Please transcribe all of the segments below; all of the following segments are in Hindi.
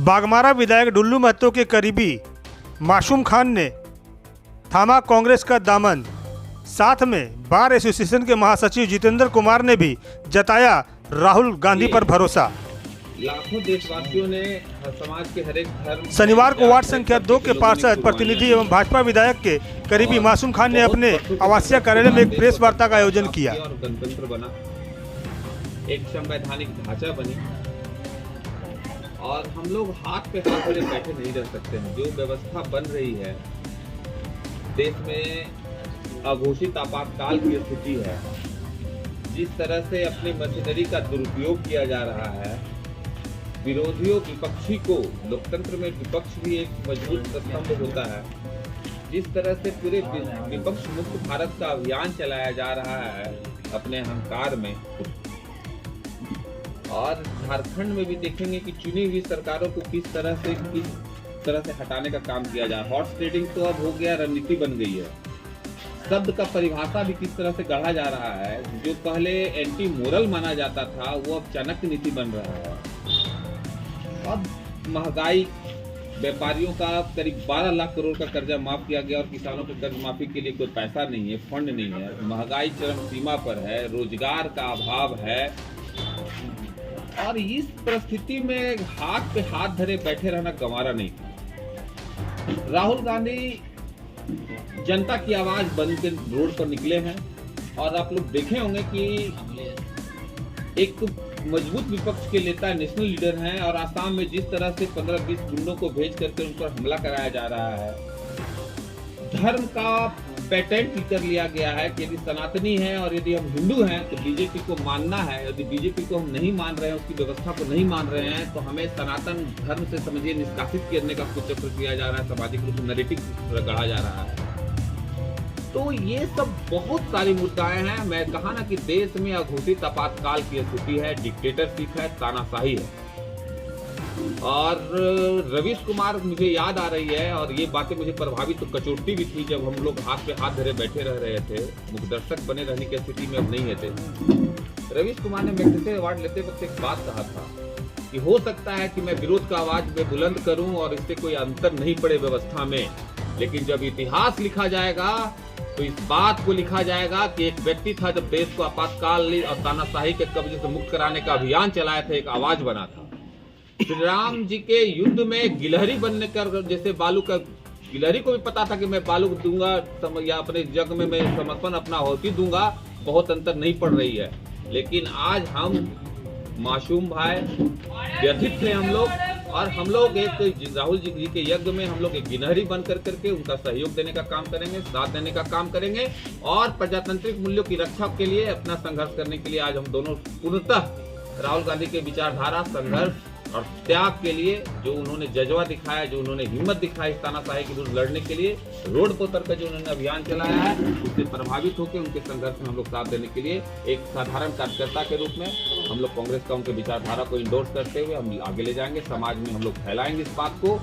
बाघमारा विधायक डुल्लू महतो के करीबी मासूम खान ने थामा कांग्रेस का दामन। साथ में बार एसोसिएशन के महासचिव जितेंद्र कुमार ने भी जताया राहुल गांधी पर भरोसा। लाखों देशवासियों ने समाज के हर एक धर्म। शनिवार को वार्ड संख्या 2 के पार्षद प्रतिनिधि एवं भाजपा विधायक के करीबी मासूम खान ने अपने आवासीय कार्यालय में एक प्रेस वार्ता का आयोजन किया। और गणतंत्र बना, एक संवैधानिक ढांचा बनी और हम लोग हाथ पे हाथ धरे बैठे नहीं रह सकते हैं। जो व्यवस्था बन रही है देश में, अघोषित आपातकाल की स्थिति है, जिस तरह से अपनी मशीनरी का दुरुपयोग किया जा रहा है, विरोधियों विपक्षी को, लोकतंत्र में विपक्ष भी एक मजबूत स्तंभ होता है, जिस तरह से पूरे विपक्ष मुक्त भारत का अभियान चलाया जा रहा है अपने अहंकार में। और झारखंड में भी देखेंगे कि चुनी हुई सरकारों को किस तरह से हटाने का काम किया जा रहा है। हॉर्स ट्रेडिंग तो अब हो गया, रणनीति बन गई है। शब्द का परिभाषा भी किस तरह से गढ़ा जा रहा है। जो पहले एंटी मोरल माना जाता था वो अब चाणक्य नीति बन रहा है। अब महंगाई, व्यापारियों का करीब 12 लाख करोड़ का कर्जा माफ किया गया और किसानों के कर्ज माफी के लिए कोई पैसा नहीं है, फंड नहीं है। महंगाई चरम सीमा पर है, रोजगार का अभाव है और इस परिस्थिति में हाथ पे हाथ धरे बैठे रहना गंवारा नहीं था। राहुल गांधी जनता की आवाज बन के रोड पर निकले हैं और आप लोग देखे होंगे कि एक मजबूत विपक्ष के नेता, नेशनल लीडर हैं और आसाम में जिस तरह से 15-20 गुंडों को भेज करके उन पर हमला कराया जा रहा है। धर्म का पेटेंट कर लिया गया है कि यदि सनातनी है और यदि हम हिंदू हैं तो बीजेपी को मानना है। यदि बीजेपी को हम नहीं मान रहे हैं, उसकी व्यवस्था को नहीं मान रहे हैं, तो हमें सनातन धर्म से समझिए निष्कासित करने का कुचक्र किया जा रहा है, सामाजिक रूप से नैरेटिव गढ़ा जा रहा है। तो ये सब बहुत सारी मुद्दाएं हैं। मैं कहा ना कि देश में अघोषित आपातकाल की स्थिति है, डिक्टेटरशिप है, तानाशाही है। और रवीश कुमार मुझे याद आ रही है और ये बातें मुझे प्रभावित तो कचोटती भी थी जब हम लोग हाथ पे हाथ धरे बैठे रह रहे थे, मुखदर्शक बने रहने की स्थिति में अब नहीं थे। रवीश कुमार ने मैग्सेसे अवार्ड लेते वक्त एक बात कहा था कि हो सकता है कि मैं विरोध का आवाज में बुलंद करूं और इससे कोई अंतर नहीं पड़े व्यवस्था में, लेकिन जब इतिहास लिखा जाएगा तो इस बात को लिखा जाएगा कि एक व्यक्ति था जब देश को आपातकाल और तानाशाही के कब्जे से मुक्त कराने का अभियान चलाया था, एक आवाज बना था। श्री राम जी के युद्ध में गिलहरी बनने कर, जैसे बालू का, गिलहरी को भी पता था कि मैं बालू दूंगा या अपने जग में मैं समर्पण अपना होती दूंगा, बहुत अंतर नहीं पड़ रही है। लेकिन आज हम मासूम भाई व्यथित थे हम लोग और हम लोग एक राहुल जी के यज्ञ में हम लोग एक गिलहरी बन करके उनका सहयोग देने का काम करेंगे, साथ देने का काम करेंगे और प्रजातांत्रिक मूल्यों की रक्षा के लिए अपना संघर्ष करने के लिए आज हम दोनों पूर्णतः राहुल गांधी के विचारधारा, संघर्ष और त्याग के लिए जो उन्होंने जज्बा दिखाया, जो उन्होंने हिम्मत दिखाई इस तानाशाही के विरुद्ध लड़ने के लिए, रोड पर उतर कर जो उन्होंने अभियान चलाया है, उससे प्रभावित होकर उनके संघर्ष में हम लोग साथ देने के लिए एक साधारण कार्यकर्ता के रूप में हम लोग कांग्रेस का उनके विचारधारा को इंडोर्स करते हुए हम आगे ले जाएंगे। समाज में हम लोग फैलाएंगे इस बात को।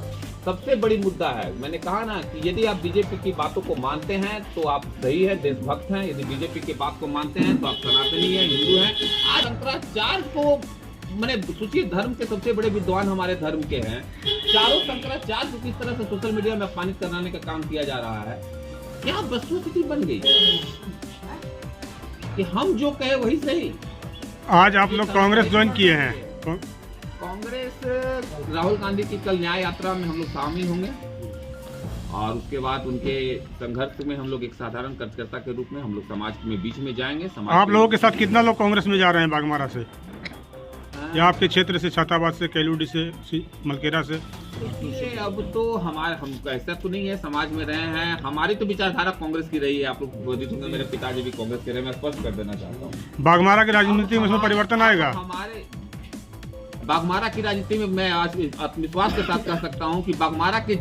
सबसे बड़ी मुद्दा है, मैंने कहा ना कि यदि आप बीजेपी की बातों को मानते हैं तो आप सही है, देशभक्त हैं। यदि बीजेपी की बात को मानते हैं तो आप सनातनी है, हिंदू हैं। आज शंकराचार्य को, मैंने सोचिए धर्म के सबसे बड़े विद्वान हमारे धर्म के हैं, चारों शंकराचार्य को किस तरह से सोशल मीडिया में अपमानित कराने का काम किया जा रहा है। क्या वस्तुस्थिति बन गई कि हम जो कहे वही सही। आज आप लोग कांग्रेस ज्वाइन किए हैं। कांग्रेस, राहुल गांधी की कल न्याय यात्रा में हम लोग शामिल होंगे और उसके बाद उनके संघर्ष में हम लोग एक साधारण कार्यकर्ता के रूप में हम लोग समाज में बीच में जाएंगे। आप लोगों के साथ कितना लोग कांग्रेस में जा रहे हैं बाघमारा से या आपके क्षेत्र से, छाताबाद से, कैलूडी से, मलकेरा से? अब तो हम ऐसा तो नहीं है, समाज में रहे हैं, हमारी तो विचारधारा कांग्रेस की रही है। आप लोग बोधित होंगे, मेरे पिताजी भी कांग्रेस के रहे, मैं स्पष्ट कर देना चाहता हूँ। बाघमारा की राजनीति में इसमें परिवर्तन आएगा? हमारे बाघमारा की राजनीति में मैं आज आत्मविश्वास के साथ कह सकता हूं कि बाघमारा के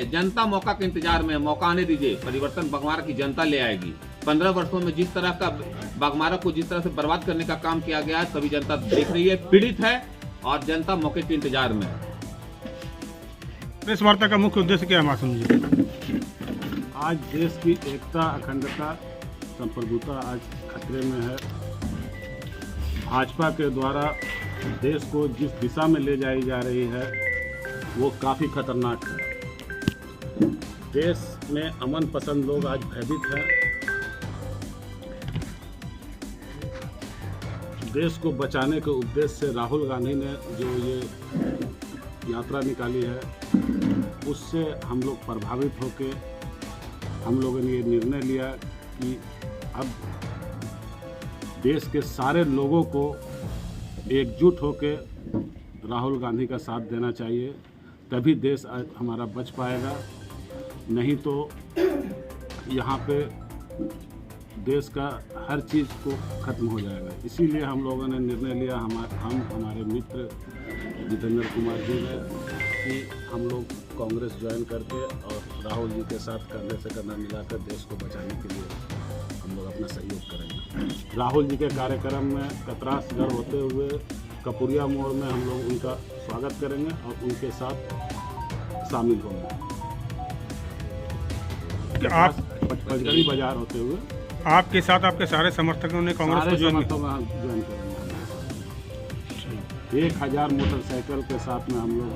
जनता मौका के इंतजार में, मौका आने दीजिए। परिवर्तन बाघमारा की जनता ले आएगी। 15 वर्षों में जिस तरह का बाघमारा को जिस तरह से बर्बाद करने का काम किया गया है, सभी जनता देख रही है, पीड़ित है और जनता मौके के इंतजार में है। प्रेस वार्ता का मुख्य उद्देश्य क्या है मासूम जी? आज देश की एकता, अखंडता, संप्रभुता आज खतरे में है। भाजपा के द्वारा देश को जिस दिशा में ले जाई जा रही है वो काफ़ी खतरनाक है। देश में अमन पसंद लोग आज भयभीत हैं। देश को बचाने के उद्देश्य से राहुल गांधी ने जो ये यात्रा निकाली है, उससे हम लोग प्रभावित होकर हम लोगों ने ये निर्णय लिया कि अब देश के सारे लोगों को एकजुट होकर राहुल गांधी का साथ देना चाहिए, तभी देश हमारा बच पाएगा। नहीं तो यहाँ पे देश का हर चीज़ को ख़त्म हो जाएगा। इसीलिए हम लोगों ने निर्णय लिया, हमारे मित्र जितेंद्र कुमार जी ने, कि हम लोग कांग्रेस ज्वाइन करके और राहुल जी के साथ कंधे से कंधा मिलाकर देश को बचाने के लिए हम लोग अपना सहयोग करेंगे। राहुल जी के कार्यक्रम में कतरासगढ़ होते हुए कपुरिया मोड़ में हम लोग उनका स्वागत करेंगे और उनके साथ शामिल होंगे। आप पचगड़ी बाजार होते हुए आपके साथ आपके सारे समर्थकों ने कांग्रेस को ज्वाइन ज्वाइन करेंगे। 1000 मोटरसाइकिल के साथ में हम लोग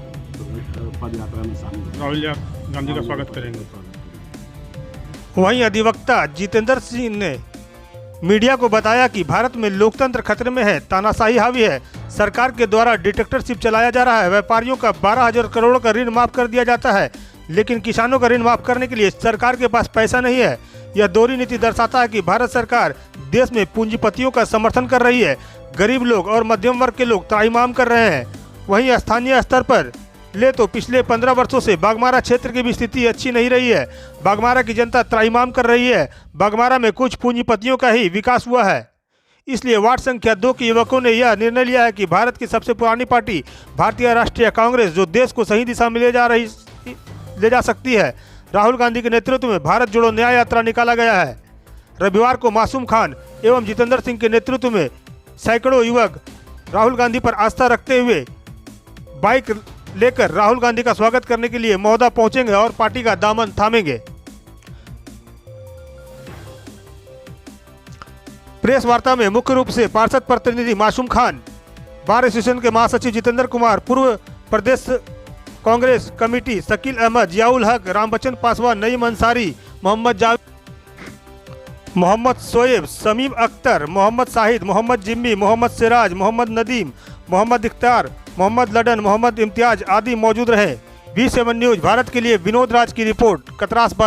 पद यात्रा में शामिल होंगे। राहुल गांधी का स्वागत करेंगे। वहीं अधिवक्ता जितेंद्र सिंह ने मीडिया को बताया कि भारत में लोकतंत्र खतरे में है, तानाशाही हावी है, सरकार के द्वारा डिटेक्टरशिप चलाया जा रहा है, व्यापारियों का 12,000 करोड़ का ऋण माफ कर दिया जाता है, लेकिन किसानों का ऋण माफ करने के लिए सरकार के पास पैसा नहीं है। यह दोहरी नीति दर्शाता है कि भारत सरकार देश में पूंजीपतियों का समर्थन कर रही है, गरीब लोग और मध्यम वर्ग के लोग त्राहिमाम कर रहे हैं। वहीं स्थानीय स्तर पर ले तो पिछले 15 वर्षों से बागमारा क्षेत्र की भी स्थिति अच्छी नहीं रही है। बागमारा की जनता त्राहिमाम कर रही है। बागमारा में कुछ पूंजीपतियों का ही विकास हुआ है। इसलिए वार्ड संख्या 2 के युवकों ने यह निर्णय लिया है कि भारत की सबसे पुरानी पार्टी भारतीय राष्ट्रीय कांग्रेस, जो देश को सही दिशा में ले जा सकती है, राहुल गांधी के नेतृत्व में भारत जोड़ो न्याय यात्रा निकाला गया है। रविवार को मासूम खान एवं जितेंद्र सिंह के नेतृत्व में सैकड़ों युवक राहुल गांधी पर आस्था रखते हुए बाइक लेकर राहुल गांधी का स्वागत करने के लिए महोदा पहुंचेंगे और पार्टी का दामन थामेंगे। प्रेस वार्ता में मुख्य रूप से पार्षद प्रतिनिधि मासूम खान, बार एसोसिएशन के महासचिव जितेंद्र कुमार, पूर्व प्रदेश कांग्रेस कमेटी शकील अहमद, जियाउल हक, रामबच्चन पासवान, नईम अंसारी, मोहम्मद जावेद, मोहम्मद शोएब, समीम अख्तर, मोहम्मद शाहिद, मोहम्मद जिम्मी, मोहम्मद सिराज, मोहम्मद नदीम, मोहम्मद इख्तियार, मोहम्मद लडन, मोहम्मद इम्तियाज आदि मौजूद रहे। V7 न्यूज भारत के लिए विनोद राज की रिपोर्ट, कतरास बाजार।